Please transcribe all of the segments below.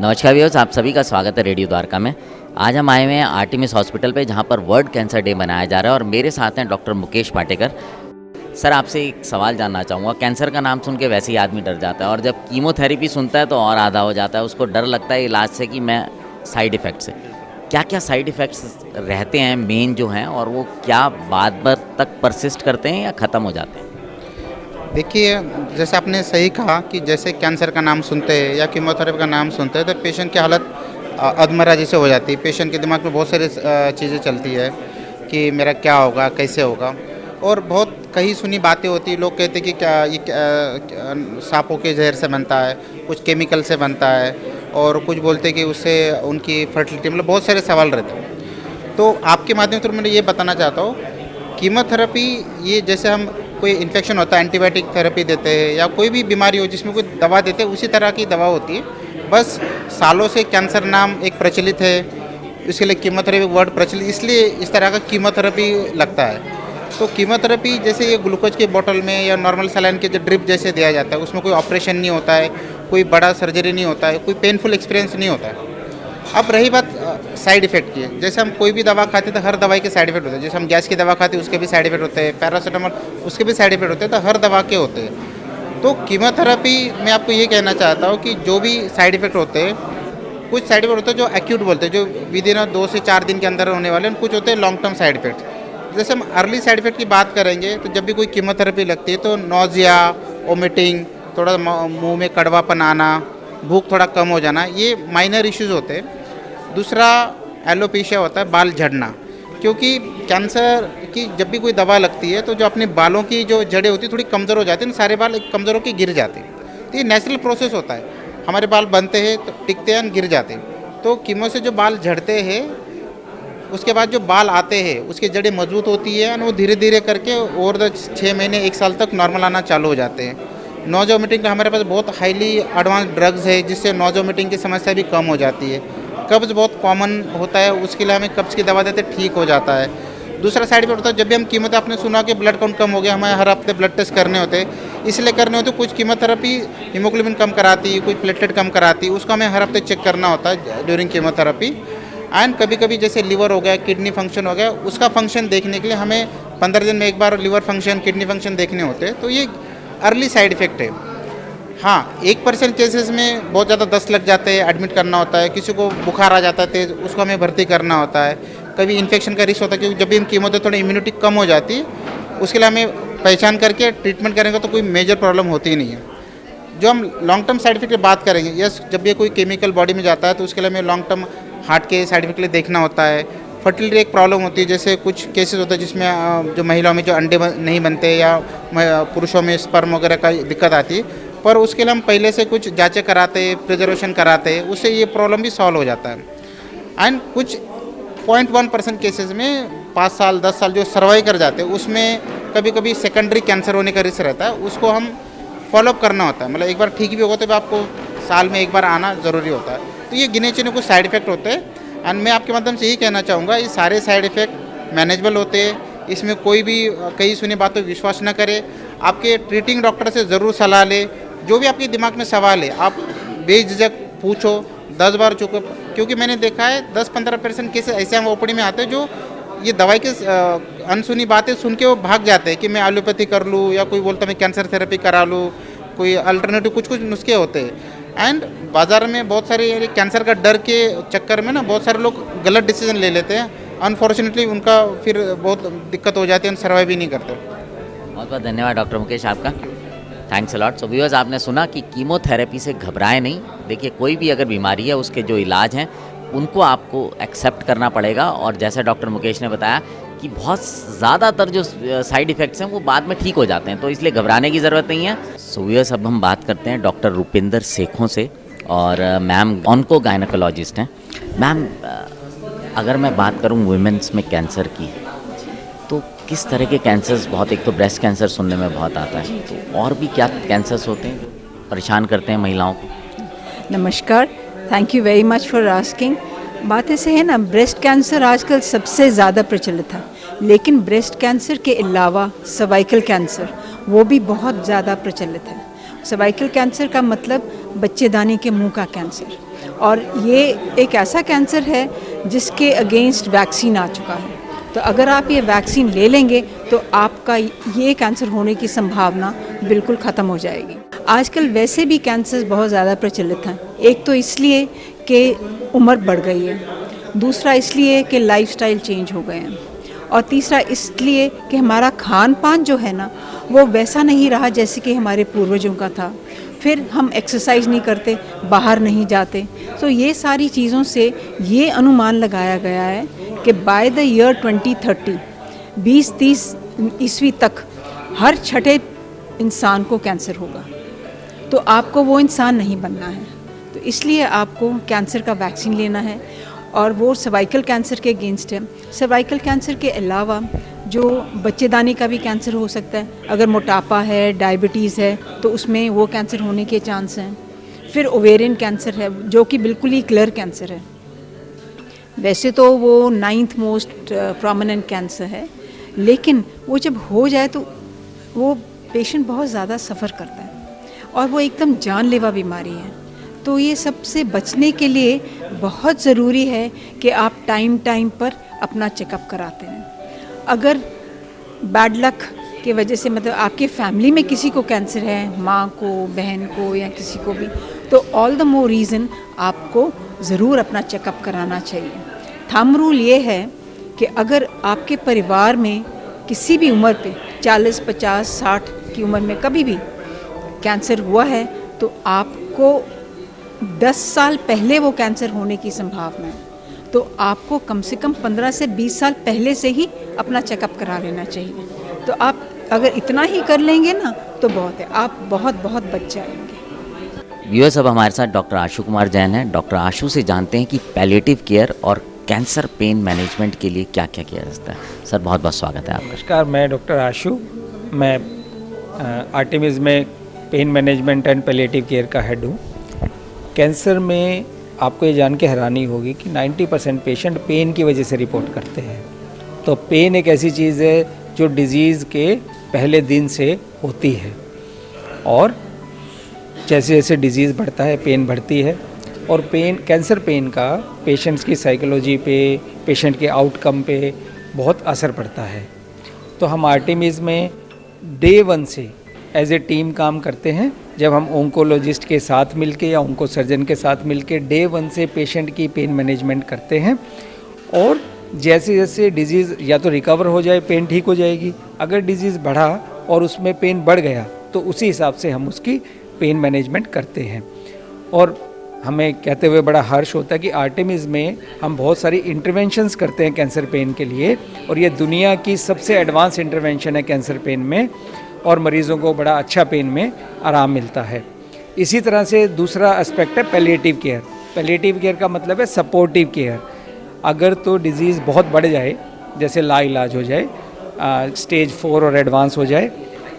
नमस्कार व्यूअर्स, आप सभी का स्वागत है रेडियो द्वारका में। आज हम आए हुए हैं आर्टिमिस हॉस्पिटल पे, जहाँ पर वर्ल्ड कैंसर डे मनाया जा रहा है और मेरे साथ हैं डॉक्टर मुकेश पाटेकर। सर, आपसे एक सवाल जानना चाहूँगा। कैंसर का नाम सुन के वैसे ही आदमी डर जाता है और जब कीमोथेरेपी सुनता है तो और आधा हो जाता है। उसको डर लगता है इलाज से कि मैं साइड इफ़ेक्ट से। क्या क्या साइड इफ़ेक्ट्स रहते हैं मेन जो हैं, और वो क्या बाद भर तक परसिस्ट करते हैं या ख़त्म हो जाते हैं? देखिए, जैसे आपने सही कहा कि जैसे कैंसर का नाम सुनते हैं या कीमोथेरेपी का नाम सुनते हैं तो पेशेंट की हालत अधमरा जैसे हो जाती है। पेशेंट के दिमाग में बहुत सारी चीज़ें चलती है कि मेरा क्या होगा, कैसे होगा, और बहुत कही सुनी बातें होती है। लोग कहते हैं कि क्या ये सांपों के जहर से बनता है, कुछ केमिकल से बनता है, और कुछ बोलते हैं कि उससे उनकी फर्टिलिटी, मतलब बहुत सारे सवाल रहते हैं। तो आपके माध्यम से मैं ये बताना चाहता हूँ, कीमोथेरेपी ये जैसे हम कोई इन्फेक्शन होता है एंटीबायोटिक थेरेपी देते हैं, या कोई भी बीमारी हो जिसमें कोई दवा देते हैं, उसी तरह की दवा होती है। बस सालों से कैंसर नाम एक प्रचलित है, इसके लिए कीमोथेरेपी वर्ड प्रचलित, इसलिए इस तरह का कीमोथेरेपी लगता है। तो कीमोथेरेपी जैसे ये ग्लूकोज के बोतल में या नॉर्मल सलाइन के जो ड्रिप जैसे दिया जाता है, उसमें कोई ऑपरेशन नहीं होता है, कोई बड़ा सर्जरी नहीं होता है, कोई पेनफुल एक्सपीरियंस नहीं होता है। अब रही बात साइड इफेक्ट की, जैसे हम कोई भी दवा खाते हैं तो हर दवाई के साइड इफेक्ट होते हैं। जैसे हम गैस की दवा खाते हैं उसके भी साइड इफेक्ट होते हैं, पैरासीटामोल उसके भी साइड इफेक्ट होते हैं, तो हर दवा के होते हैं। तो कीमोथेरेपी में आपको ये कहना चाहता हूँ कि जो भी साइड इफेक्ट होते हैं, कुछ साइड इफेक्ट होते हैं जो एक्यूट बोलते हैं, जो विद इन 2 से 4 दिन के अंदर होने वाले हैं, कुछ होते हैं लॉन्ग टर्म साइड इफेक्ट। जैसे हम अर्ली साइड इफेक्ट की बात करेंगे तो जब भी कोई कीमोथेरेपी लगती है तो नोजिया, वोमिटिंग, थोड़ा मुँह में कड़वापन आना, भूख थोड़ा कम हो जाना, ये माइनर इश्यूज़ होते हैं। दूसरा एलोपेशिया होता है, बाल झड़ना, क्योंकि कैंसर की जब भी कोई दवा लगती है तो जो अपने बालों की जो जड़ें होती है थोड़ी कमज़ोर हो जाती हैं, सारे बाल कमज़ोर होकर गिर जाते हैं। तो ये नेचुरल प्रोसेस होता है, हमारे बाल बनते हैं तो टिकते हैं, गिर जाते हैं। तो कीमो से जो बाल झड़ते हैं, उसके बाद जो बाल आते हैं उसकी जड़ें मजबूत होती है और वो धीरे धीरे करके और 6 महीने 1 साल तक नॉर्मल आना चालू हो जाते हैं। नोज वोमिटिंग का हमारे पास बहुत हाईली एडवांस ड्रग्स है जिससे नोज वोमिटिंग की समस्या भी कम हो जाती है। कब्ज़ बहुत कॉमन होता है, उसके लिए हमें कब्ज़ की दवा देते ठीक हो जाता है। दूसरा साइड इफेक्ट होता है जब भी हम कीमोथेरेपी, आपने सुना कि ब्लड काउंट कम हो गया, हमें हर हफ्ते ब्लड टेस्ट करने होते हैं, इसलिए करने होते। कुछ कीमोथेरेपी हीमोग्लोबिन कम कराती है, कुछ प्लेटलेट कम कराती है, उसको हमें हर हफ्ते चेक करना होता है ड्यूरिंग कीमोथेरेपी। एंड कभी कभी जैसे लीवर हो गया, किडनी फंक्शन हो गया, उसका फंक्शन देखने के लिए हमें 15 दिन में एक बार लीवर फंक्शन, किडनी फंक्शन देखने होते हैं। तो ये अर्ली साइड इफेक्ट है। हाँ, 1% केसेस में बहुत ज़्यादा 10 लग जाते हैं, एडमिट करना होता है। किसी को बुखार आ जाता है तेज, उसको हमें भर्ती करना होता है। कभी इन्फेक्शन का रिस्क होता है, क्योंकि जब भी हम कीमो देते थोड़ी इम्यूनिटी कम हो जाती है, उसके लिए हमें पहचान करके ट्रीटमेंट करेंगे तो कोई मेजर प्रॉब्लम होती ही नहीं है। जो हम लॉन्ग टर्म साइड इफेक्ट की बात करेंगे, यस, जब ये कोई केमिकल बॉडी में जाता है तो उसके लिए हमें लॉन्ग टर्म हार्ट के साइड इफेक्ट के लिए देखना होता है। फर्टिलिटी एक प्रॉब्लम होती है, जैसे कुछ केसेस होते हैं जिसमें जो महिलाओं में जो अंडे नहीं बनते या पुरुषों में स्पर्म वगैरह का दिक्कत आती है, पर उसके लिए हम पहले से कुछ जांचें कराते, प्रिजर्वेशन कराते, उससे ये प्रॉब्लम भी सॉल्व हो जाता है। एंड कुछ 0.1% केसेस में 5 साल 10 साल जो सर्वाइव कर जाते हैं, उसमें कभी कभी सेकेंडरी कैंसर होने का रिस्क रहता है, उसको हम फॉलोअप करना होता है। मतलब एक बार ठीक भी होगा तो आपको साल में एक बार आना ज़रूरी होता है। तो ये गिने चुने कुछ साइड इफेक्ट होते हैं। एंड मैं आपके माध्यम से यही कहना चाहूँगा, ये सारे साइड इफेक्ट मैनेजेबल होते हैं। इसमें कोई भी कई सुनी बातों पर विश्वास न करे, आपके ट्रीटिंग डॉक्टर से ज़रूर सलाह ले। जो भी आपके दिमाग में सवाल है आप बेझिझक पूछो, 10 बार चुको, क्योंकि मैंने देखा है 10-15% केसेस ऐसे हम ओपीडी में आते हैं जो ये दवाई के अनसुनी बातें सुन के वो भाग जाते हैं कि मैं एलोपैथी कर लूँ, या कोई बोलता मैं कैंसर थेरेपी करा लूँ, कोई अल्टरनेटिव कुछ नुस्खे होते हैं। एंड बाज़ार में बहुत सारे कैंसर का डर के चक्कर में ना बहुत सारे लोग गलत डिसीजन ले लेते हैं। अनफॉर्चुनेटली उनका फिर बहुत दिक्कत हो जाती है, सर्वाइव भी नहीं करते। बहुत बहुत धन्यवाद डॉक्टर मुकेश आपका। Thanks a lot. So viewers, आपने सुना कि कीमोथेरेपी से घबराएं नहीं। देखिए, कोई भी अगर बीमारी है उसके जो इलाज हैं उनको आपको एक्सेप्ट करना पड़ेगा, और जैसा डॉक्टर मुकेश ने बताया कि बहुत ज़्यादातर जो साइड इफ़ेक्ट्स हैं वो बाद में ठीक हो जाते हैं, तो इसलिए घबराने की ज़रूरत नहीं है। सो व्यूअर्स, अब हम बात करते हैं डॉक्टर रुपिंदर सेखों से, और मैम ऑन्को गायनेकोलॉजिस्ट हैं। मैम, अगर मैं बात करूँ वुमेन्स में कैंसर की, तो किस तरह के कैंसर्स, बहुत, एक तो ब्रेस्ट कैंसर सुनने में बहुत आता है, तो और भी क्या कैंसर्स होते हैं जो परेशान करते हैं महिलाओं को? नमस्कार, thank you very much for asking. बात ऐसे है ना, ब्रेस्ट कैंसर आजकल सबसे ज़्यादा प्रचलित है, लेकिन ब्रेस्ट कैंसर के अलावा सर्वाइकल कैंसर वो भी बहुत ज़्यादा प्रचलित है। सर्वाइकल कैंसर का मतलब बच्चेदानी के मुंह का कैंसर, और ये एक ऐसा कैंसर है जिसके अगेंस्ट वैक्सीन आ चुका है। तो अगर आप ये वैक्सीन ले लेंगे तो आपका ये कैंसर होने की संभावना बिल्कुल ख़त्म हो जाएगी। आजकल वैसे भी कैंसर बहुत ज़्यादा प्रचलित हैं। एक तो इसलिए कि उम्र बढ़ गई है, दूसरा इसलिए कि लाइफस्टाइल चेंज हो गए हैं, और तीसरा इसलिए कि हमारा खान पान जो है ना वो वैसा नहीं रहा जैसे कि हमारे पूर्वजों का था। फिर हम एक्सरसाइज नहीं करते, बाहर नहीं जाते। तो ये सारी चीज़ों से ये अनुमान लगाया गया है कि बाय द ईयर 2030 2030 ईस्वी तक हर छठे इंसान को कैंसर होगा। तो आपको वो इंसान नहीं बनना है, तो इसलिए आपको कैंसर का वैक्सीन लेना है, और वो सर्वाइकल कैंसर के अगेंस्ट है। सर्वाइकल कैंसर के अलावा जो बच्चेदानी का भी कैंसर हो सकता है, अगर मोटापा है, डायबिटीज़ है, तो उसमें वो कैंसर होने के चांस हैं। फिर ओवेरियन कैंसर है जो कि बिल्कुल ही क्लियर कैंसर है। वैसे तो वो 9th मोस्ट प्रोमिनेंट कैंसर है, लेकिन वो जब हो जाए तो वो पेशेंट बहुत ज़्यादा सफ़र करता है और वो एकदम जानलेवा बीमारी है। तो ये सबसे बचने के लिए बहुत ज़रूरी है कि आप टाइम टाइम पर अपना चेकअप कराते हैं। अगर बैड लक की वजह से, मतलब आपके फैमिली में किसी को कैंसर है, माँ को, बहन को या किसी को भी, तो ऑल द मोर रीज़न आपको ज़रूर अपना चेकअप कराना चाहिए। थंब रूल ये है कि अगर आपके परिवार में किसी भी उम्र पे 40, 50, 60 की उम्र में कभी भी कैंसर हुआ है तो आपको 10 साल पहले वो कैंसर होने की संभावना है। तो आपको कम से कम 15 से 20 साल पहले से ही अपना चेकअप करा लेना चाहिए। तो आप अगर इतना ही कर लेंगे ना तो बहुत है, आप बहुत बहुत बच जाएंगे। व्यूअर्स, अब हमारे साथ डॉक्टर आशु कुमार जैन हैं। डॉक्टर आशु से जानते हैं कि पैलिएटिव केयर और कैंसर पेन मैनेजमेंट के लिए क्या क्या किया जाता है। सर, बहुत बहुत स्वागत है आपका। नमस्कार, मैं डॉक्टर आशु, मैं आर्टेमिस में pain management and palliative care का हेड हूँ। कैंसर में आपको ये जान के हैरानी होगी कि 90% पेशेंट पेन की वजह से रिपोर्ट करते हैं। तो पेन एक ऐसी चीज़ है जो डिजीज़ के पहले दिन से होती है, और जैसे जैसे डिजीज़ बढ़ता है पेन बढ़ती है। और कैंसर पेन का पेशेंट्स की साइकोलॉजी पे, पेशेंट के आउटकम पे बहुत असर पड़ता है। तो हम आर्टेमिस में डे 1 से एज ए टीम काम करते हैं। जब हम ओंकोलॉजिस्ट के साथ मिलके या ओंको सर्जन के साथ मिलके डे 1 से पेशेंट की पेन मैनेजमेंट करते हैं, और जैसे जैसे डिजीज़ या तो रिकवर हो जाए, पेन ठीक हो जाएगी। अगर डिजीज़ बढ़ा और उसमें पेन बढ़ गया तो उसी हिसाब से हम उसकी पेन मैनेजमेंट करते हैं। और हमें कहते हुए बड़ा हर्ष होता है कि आर्टेमिस में हम बहुत सारी इंटरवेंशंस करते हैं कैंसर पेन के लिए, और ये दुनिया की सबसे एडवांस इंटरवेंशन है कैंसर पेन में, और मरीज़ों को बड़ा अच्छा पेन में आराम मिलता है। इसी तरह से दूसरा एस्पेक्ट है पैलिएटिव केयर। पैलिएटिव केयर का मतलब है सपोर्टिव केयर। अगर तो डिजीज़ बहुत बढ़ जाए, जैसे लाइलाज हो जाए, स्टेज 4 और एडवांस हो जाए,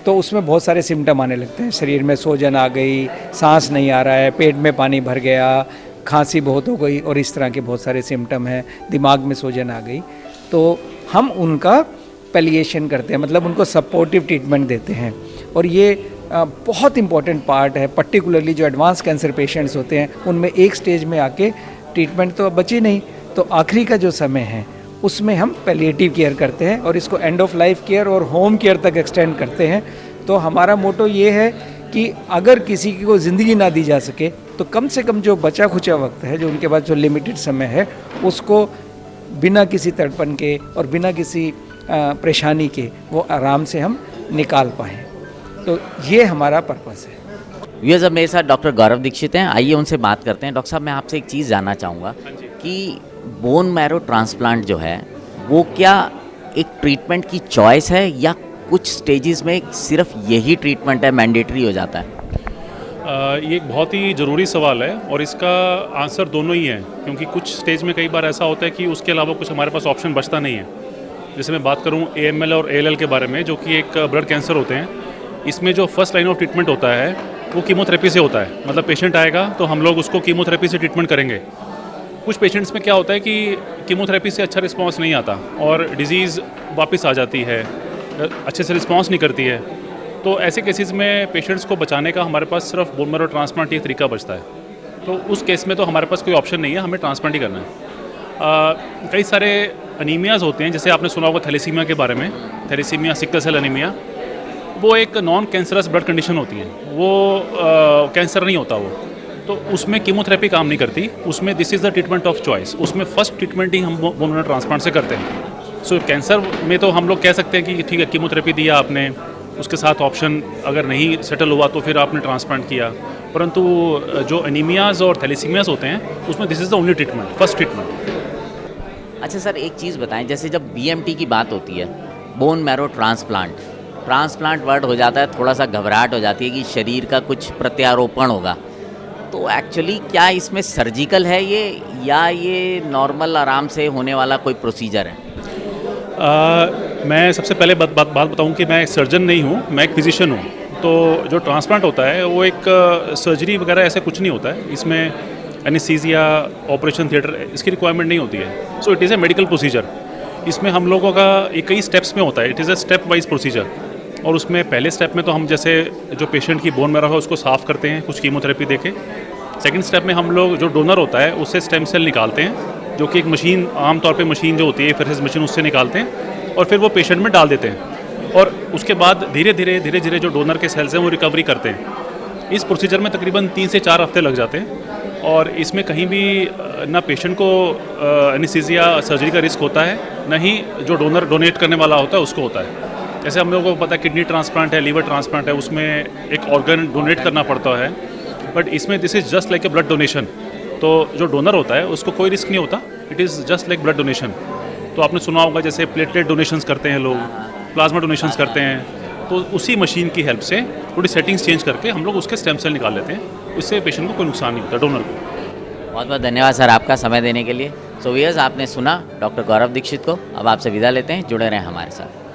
तो उसमें बहुत सारे सिम्टम आने लगते हैं। शरीर में सूजन आ गई, सांस नहीं आ रहा है, पेट में पानी भर गया, खांसी बहुत हो गई, और इस तरह के बहुत सारे सिम्टम हैं, दिमाग में सूजन आ गई। तो हम उनका पैलिएशन करते हैं, मतलब उनको सपोर्टिव ट्रीटमेंट देते हैं। और ये बहुत इंपॉर्टेंट पार्ट है, पर्टिकुलरली जो एडवांस कैंसर पेशेंट्स होते हैं उनमें एक स्टेज में आके ट्रीटमेंट तो अब बची नहीं, तो आखिरी का जो समय है उसमें हम पैलिएटिव केयर करते हैं, और इसको एंड ऑफ लाइफ केयर और होम केयर तक एक्सटेंड करते हैं। तो हमारा मोटो ये है कि अगर किसी को ज़िंदगी ना दी जा सके तो कम से कम जो बचा खुचा वक्त है, जो उनके पास जो लिमिटेड समय है, उसको बिना किसी तड़पन के और बिना किसी परेशानी के वो आराम से हम निकाल पाएँ। तो ये हमारा पर्पस है। व्यूअर्स, अब मेरे साथ डॉक्टर गौरव दीक्षित हैं। आइए उनसे बात करते हैं। डॉक्टर साहब, मैं आपसे एक चीज़ जानना चाहूँगा कि बोन मैरो ट्रांसप्लांट जो है वो क्या एक ट्रीटमेंट की चॉइस है, या कुछ स्टेजेस में सिर्फ यही ट्रीटमेंट है, मैंडेटरी हो जाता है? ये एक बहुत ही ज़रूरी सवाल है, और इसका आंसर दोनों ही है, क्योंकि कुछ स्टेज में कई बार ऐसा होता है कि उसके अलावा कुछ हमारे पास ऑप्शन बचता नहीं है। जैसे मैं बात करूं AML और ALL के बारे में, जो कि एक ब्लड कैंसर होते हैं, इसमें जो फर्स्ट लाइन ऑफ ट्रीटमेंट होता है वो कीमोथेरेपी से होता है। मतलब पेशेंट आएगा तो हम लोग उसको कीमोथेरेपी से ट्रीटमेंट करेंगे। कुछ पेशेंट्स में क्या होता है कि कीमोथेरेपी से अच्छा रिस्पांस नहीं आता और डिजीज़ वापस आ जाती है, अच्छे से रिस्पांस नहीं करती है। तो ऐसे केसेस में पेशेंट्स को बचाने का हमारे पास सिर्फ बोन मैरो ट्रांसप्लांट ही तरीका बचता है। तो उस केस में तो हमारे पास कोई ऑप्शन नहीं है, हमें ट्रांसप्लांट ही करना है। कई सारे अनीमियाज़ होते हैं, जैसे आपने सुना होगा थैलेसीमिया के बारे में, थैलेसीमिया, सिकल सेल अनीमिया, वो एक नॉन कैंसरस ब्लड कंडीशन होती है, वो कैंसर नहीं होता वो, तो उसमें कीमोथेरेपी काम नहीं करती, उसमें this is the treatment of choice, उसमें फर्स्ट ट्रीटमेंट ही हम बोन मैरो ट्रांसप्लांट से करते हैं। सो कैंसर में तो हम लोग कह सकते हैं कि ठीक है, कीमोथेरेपी दिया आपने, उसके साथ ऑप्शन अगर नहीं सेटल हुआ तो फिर आपने ट्रांसप्लांट किया, परंतु जो एनीमियाज़ और थैलेसीमियाज़ होते हैं उसमें this is the only treatment, first treatment. अच्छा सर, एक चीज़ बताएं, जैसे जब बीएमटी की बात होती है, बोन मैरो ट्रांसप्लांट वर्ड हो जाता है, थोड़ा सा घबराहट हो जाती है कि शरीर का कुछ प्रत्यारोपण होगा, तो एक्चुअली क्या इसमें सर्जिकल है ये, या ये नॉर्मल आराम से होने वाला कोई प्रोसीजर है? मैं सबसे पहले बात बताऊं कि मैं एक सर्जन नहीं हूं, मैं एक फिजिशियन हूं। तो जो ट्रांसप्लांट होता है वो एक सर्जरी वगैरह ऐसे कुछ नहीं होता है, इसमें एनेस्थीसिया, ऑपरेशन थिएटर, इसकी रिक्वायरमेंट नहीं होती है। So it is a medical procedure. इसमें हम लोगों का ये कई स्टेप्स में होता है, it is a step wise procedure. और उसमें पहले स्टेप में तो हम जैसे जो पेशेंट की बोन मैरो है उसको साफ़ करते हैं कुछ कीमोथेरेपी देके। सेकंड स्टेप में हम लोग जो डोनर होता है उससे स्टेम सेल निकालते हैं, जो कि एक मशीन, आमतौर पे मशीन जो होती है फेरेसिस मशीन, उससे निकालते हैं और फिर वो पेशेंट में डाल देते हैं। और उसके बाद धीरे धीरे जो डोनर के सेल्स हैं वो रिकवरी करते हैं। इस प्रोसीजर में तकरीबन 3 से 4 हफ्ते लग जाते हैं और इसमें कहीं भी ना पेशेंट को एनेस्थीसिया सर्जरी का रिस्क होता है, न ही जो डोनर डोनेट करने वाला होता है उसको होता है। जैसे हम लोगों को पता है किडनी ट्रांसप्लांट है, लीवर ट्रांसप्लांट है, उसमें एक ऑर्गन डोनेट करना पड़ता है, बट इसमें this is just like a blood donation. तो जो डोनर होता है उसको कोई रिस्क नहीं होता, it is just like blood donation. तो आपने सुना होगा जैसे प्लेटलेट डोनेशंस करते हैं लोग, प्लाज्मा डोनेशंस करते हैं, तो उसी मशीन की हेल्प से थोड़ी सेटिंग्स चेंज करके हम लोग उसके स्टेम सेल निकाल लेते हैं, उससे पेशेंट को कोई नुकसान नहीं होता, डोनर को। बहुत बहुत धन्यवाद सर आपका समय देने के लिए। सो व्यूअर्स, आपने सुना डॉक्टर गौरव दीक्षित को। अब आपसे विदा लेते हैं, जुड़े रहें हमारे साथ।